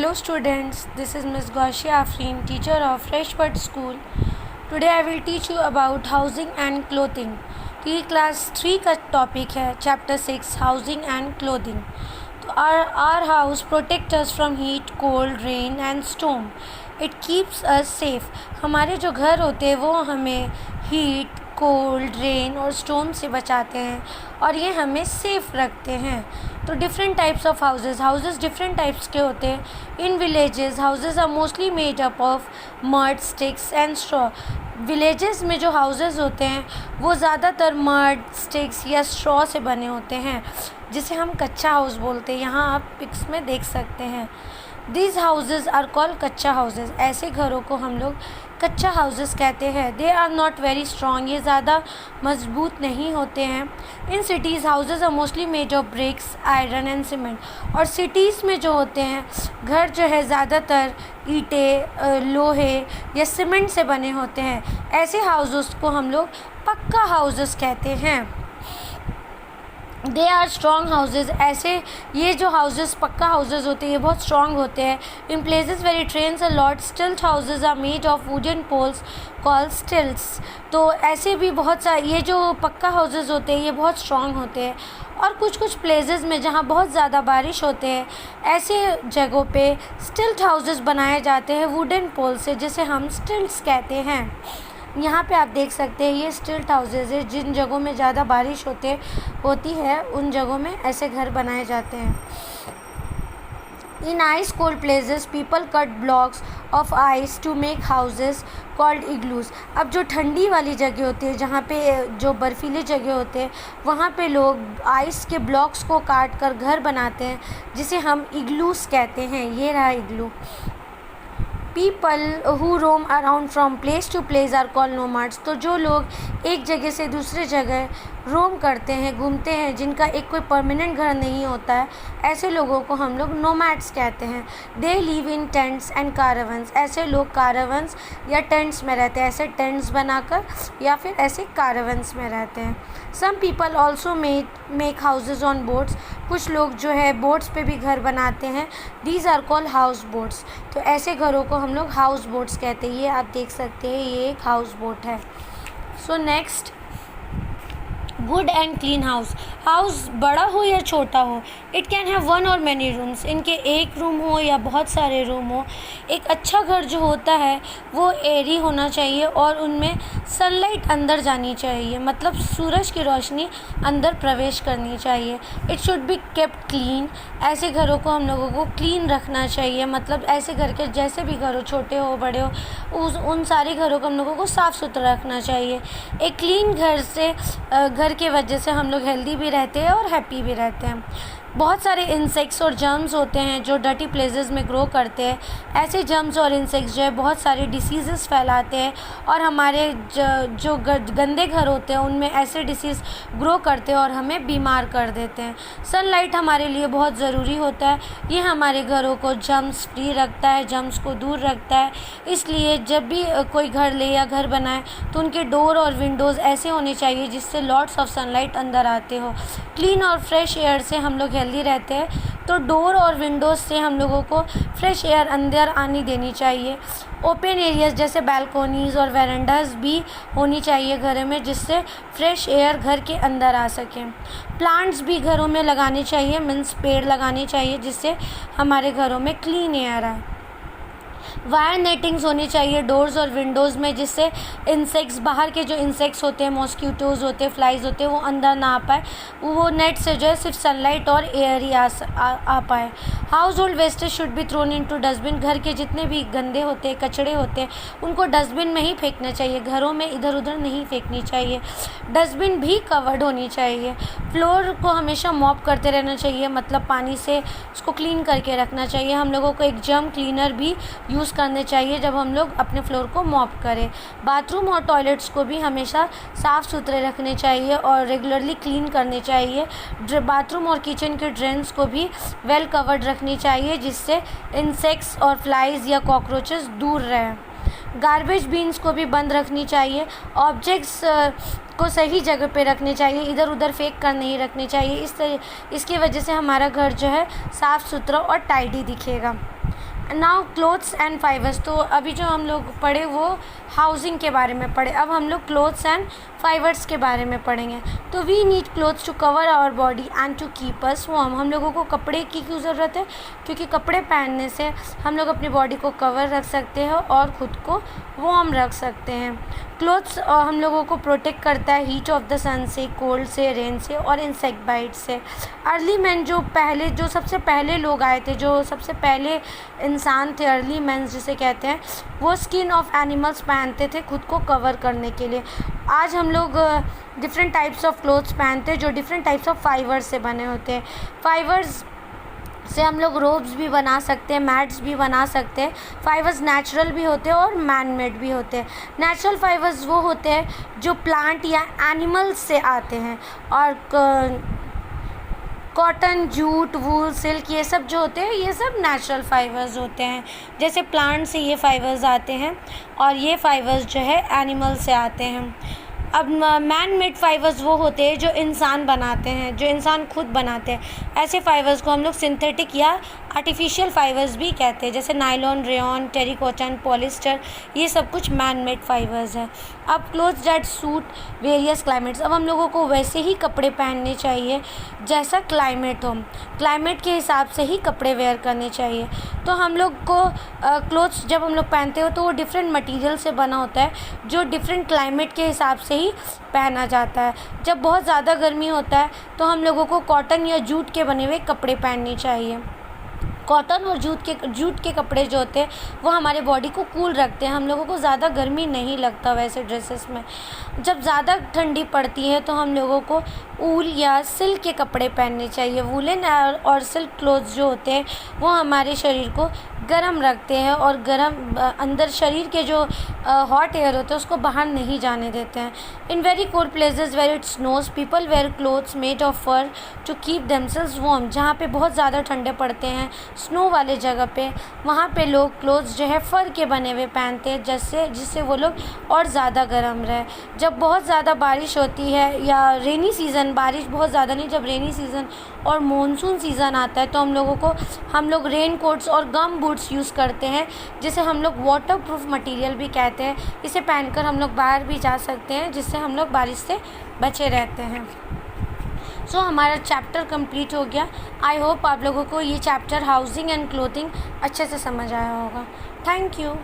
Hello students, this is Ms. Gaushia Afreen, teacher of Freshbird School. Today I will teach you about housing and clothing. तो ये class 3 का topic है, chapter 6 housing and clothing. तो our house protect us from heat, cold, rain and storm. It keeps us safe. हमारे जो घर होते हैं वो हमें हीट, कोल्ड, रेन और स्टॉर्म से बचाते हैं और ये हमें सेफ़ रखते हैं. तो different types of houses different types के होते हैं. In villages houses are mostly made up of mud, sticks and straw. Villages में जो हाउसेस होते हैं वो ज़्यादातर मड, स्टिक्स या स्ट्रॉ से बने होते हैं, जिसे हम कच्चा हाउस बोलते हैं. यहाँ आप पिक्स में देख सकते हैं. These houses are called कच्चा हाउसेस. ऐसे घरों को हम लोग कच्चा हाउसेस कहते हैं. They are not very strong. ये ज़्यादा मजबूत नहीं होते हैं. In cities houses are mostly made of bricks, iron and cement. और सिटीज़ में जो होते हैं घर जो है ज़्यादातर ईंटें, लोहे या सीमेंट से बने होते हैं. ऐसे हाउसेस को हम लोग पक्का हाउसेस कहते हैं. They are strong houses. ऐसे ये जो हाउसेज पक्का हाउसेज होते हैं ये बहुत स्ट्रॉन्ग होते हैं. In places very trains a lot stilt houses are made of wooden poles called stilts. तो ऐसे भी बहुत सारे ये जो पक्का हाउसेज होते हैं ये बहुत स्ट्रॉन्ग होते हैं. और कुछ प्लेसेस में जहाँ बहुत ज़्यादा बारिश होते हैं ऐसे जगहों पे स्टिल्ट हाउसेज बनाए जाते हैं वुडन पोल से, जिसे हम स्टिल्ट्स कहते हैं. यहाँ पे आप देख सकते हैं ये स्टिल्ट हाउसेज है. जिन जगहों में ज़्यादा बारिश होती है उन जगहों में ऐसे घर बनाए जाते हैं. In ice cold places people cut blocks of ice to make houses called igloos. अब जो ठंडी वाली जगह होती है, जहाँ पे जो बर्फीली जगह होते हैं वहाँ पे लोग आइस के ब्लॉक्स को काट कर घर बनाते हैं, जिसे हम इग्लूज कहते हैं. ये रहा igloo. People who roam around from place to place are called nomads. तो जो लोग एक जगह से दूसरे जगह रोम करते हैं, घूमते हैं, जिनका एक कोई परमानेंट घर नहीं होता है, ऐसे लोगों को हम लोग नोमैड्स कहते हैं. They live in tents and caravans. ऐसे लोग कारावंस या टेंट्स में रहते हैं, ऐसे टेंट्स बनाकर या फिर ऐसे कारावंस में रहते हैं. Some people also make houses on boats. कुछ लोग जो है बोट्स पे भी घर बनाते हैं. These are called house boats. तो ऐसे घरों को हम लोग हाउस बोट्स कहते हैं. ये आप देख सकते हैं ये एक हाउस बोट है. So next, good and clean house. House बड़ा हो या छोटा हो, इट कैन हैव वन और मैनी रूम्स. इनके एक रूम हो या बहुत सारे रूम हो. एक अच्छा घर जो होता है वो एयरी होना चाहिए और उनमें सनलाइट अंदर जानी चाहिए, मतलब सूरज की रोशनी अंदर प्रवेश करनी चाहिए. It should be kept clean. ऐसे घरों को हम लोगों को क्लीन रखना चाहिए, मतलब ऐसे घर के जैसे भी घर हो, छोटे हो बड़े हो, उन सारे घरों को हम लोगों को साफ़ सुथरा रखना चाहिए. एक क्लीन घर की वजह से हम लोग हेल्दी भी रहते हैं और हैप्पी भी रहते हैं. बहुत सारे इंसेक्ट्स और जर्म्स होते हैं जो डर्टी प्लेसेस में ग्रो करते हैं. ऐसे जर्म्स और इंसेक्ट्स जो है बहुत सारे डिसीज़ेस फैलाते हैं और हमारे जो गंदे घर होते हैं उनमें ऐसे डिसीज़ ग्रो करते हैं और हमें बीमार कर देते हैं. सनलाइट हमारे लिए बहुत ज़रूरी होता है. ये हमारे घरों को जर्म्स फ्री रखता है, जर्म्स को दूर रखता है. इसलिए जब भी कोई घर ले या घर बनाए तो उनके डोर और विंडोज़ ऐसे होने चाहिए जिससे लॉट्स ऑफ सनलाइट अंदर आते हो. क्लीन और फ्रेश एयर से हम लोग हेल्दी रहते हैं, तो डोर और विंडोज़ से हम लोगों को फ्रेश एयर अंदर आनी देनी चाहिए. ओपन एरियाज़ जैसे बैल्कोनीज़ और वेरेंडाज भी होनी चाहिए घर में, जिससे फ्रेश एयर घर के अंदर आ सके. प्लांट्स भी घरों में लगाने चाहिए, मीन्स पेड़ लगाने चाहिए, जिससे हमारे घरों में क्लीन एयर आए. वायर नेटिंग्स होनी चाहिए डोर्स और विंडोज़ में, जिससे इंसेक्ट्स, बाहर के जो इंसेक्ट्स होते हैं, मॉस्किटोज़ होते हैं, फ्लाइज होते हैं, वो अंदर ना आ पाए. वो नेट से जो है सिर्फ सनलाइट और एयर ही आ पाए. House hold wastage should be thrown into dustbin. घर के जितने भी गंदे होते हैं, कचड़े होते हैं, उनको डस्टबिन में ही फेंकना चाहिए, घरों में इधर उधर नहीं फेंकनी चाहिए. डस्टबिन भी कवर्ड होनी चाहिए. फ्लोर को हमेशा मॉप करते रहना चाहिए, मतलब पानी से उसको क्लीन करके रखना चाहिए. हम लोगों को एक जर्म क्लीनर भी यूज़ करने चाहिए जब हम लोग अपने फ्लोर को मॉप करें. बाथरूम और टॉयलेट्स को भी हमेशा साफ़ सुथरे रखने चाहिए और रेगुलरली क्लीन करने चाहिए. बाथरूम और किचन के ड्रेन्स को भी वेल कवर्ड रखनी चाहिए, जिससे इंसेक्ट्स और फ्लाइज या कॉकरोचेस दूर रहें. गार्बेज बीन्स को भी बंद रखनी चाहिए. ऑब्जेक्ट्स को सही जगह पे रखने चाहिए, इधर उधर फेंक कर नहीं रखने चाहिए. इसकी वजह से हमारा घर जो है साफ़ सुथरा और टाइडी दिखेगा. Now clothes and fibres. तो अभी जो हम लोग पढ़े वो हाउसिंग के बारे में पढ़े, अब हम लोग क्लोथ्स एंड फाइबर्स के बारे में पढ़ेंगे। तो we need clothes to cover our body and to keep us warm. हम लोगों को कपड़े की क्यों ज़रूरत है? क्योंकि कपड़े पहनने से हम लोग अपनी बॉडी को कवर रख सकते हैं और ख़ुद को वार्म रख सकते हैं। क्लोथ्स हम लोगों को प्रोटेक्ट करता है हीट ऑफ द सन से, कोल्ड से, रेन से और इंसेक्ट बाइट से। अर्ली मैन जो सबसे पहले लोग आए थे, जो सबसे पहले इंसान थे, अर्ली मैन जिसे कहते हैं, वो स्किन ऑफ एनिमल्स पहनते थे खुद को कवर करने के लिए। आज हम लोग डिफरेंट टाइप्स ऑफ क्लोथ्स पहनते हैं जो डिफरेंट टाइप्स ऑफ फाइबर से बने होते हैं। फाइबर्स से हम लोग रोब्स भी बना सकते हैं, मैट्स भी बना सकते हैं। फाइबर्स नेचुरल भी होते हैं और मैन मेड भी होते हैं। नेचुरल फाइबर्स वो होते हैं जो प्लांट या एनिमल्स से आते हैं, और कॉटन, जूट, वूल, सिल्क, ये सब जो होते हैं ये सब नेचुरल फाइबर्स होते हैं। जैसे प्लांट से ये फाइबर्स आते हैं और ये फाइबर्स जो है एनिमल से आते हैं। अब मैन मेड फाइबर्स वो होते हैं जो इंसान बनाते हैं, जो इंसान खुद बनाते हैं। ऐसे फाइबर्स को हम लोग सिंथेटिक या आर्टिफिशियल फाइबर्स भी कहते हैं, जैसे नायलॉन, रेयॉन, टेरिकॉटन, पॉलिस्टर, ये सब कुछ मैन मेड फाइबर्स हैं। अब clothes that suit various climates. अब हम लोगों को वैसे ही कपड़े पहनने चाहिए जैसा क्लाइमेट हो, क्लाइमेट के हिसाब से ही कपड़े वेयर करने चाहिए। तो हम लोग को क्लोथ्स जब हम लोग पहनते हो तो वो डिफरेंट मटेरियल से बना होता है, जो डिफरेंट क्लाइमेट के हिसाब से ही पहना जाता है। जब बहुत ज़्यादा गर्मी होता है तो हम लोगों को कॉटन या जूट के बने हुए कपड़े पहनने चाहिए। कॉटन और जूट के कपड़े जो होते हैं वो हमारे बॉडी को कूल रखते हैं, हम लोगों को ज़्यादा गर्मी नहीं लगता वैसे ड्रेसेस में। जब ज़्यादा ठंडी पड़ती है तो हम लोगों को ऊल या सिल्क के कपड़े पहनने चाहिए। वूलन और सिल्क क्लोथ्स जो होते हैं वो हमारे शरीर को गर्म रखते हैं और अंदर शरीर के जो हॉट एयर होते हैं उसको बाहर नहीं जाने देते हैं। In very cold places where it snows people wear clothes made of fur to keep themselves warm. जहाँ पे बहुत ज़्यादा ठंडे पड़ते हैं, स्नो वाले जगह पे, वहाँ पे लोग क्लोथ्स जो है फ़र के बने हुए पहनते हैं, जिससे वो लोग और ज़्यादा गर्म रहे। जब बहुत ज़्यादा बारिश होती है या रेनी सीज़न, बारिश बहुत ज़्यादा नहीं, जब रेनी सीज़न और मॉनसून सीज़न आता है तो हम लोग रेन कोट्स और गम बूट्स यूज़ करते हैं, जिसे हम लोग वाटर प्रूफ मटीरियल भी कहते हैं। इसे पहनकर हम लोग बाहर भी जा सकते हैं, जिससे हम लोग बारिश से बचे रहते हैं। सो हमारा चैप्टर कंप्लीट हो गया। आई होप आप लोगों को ये चैप्टर हाउसिंग एंड क्लोथिंग अच्छे से समझ आया होगा। Thank you.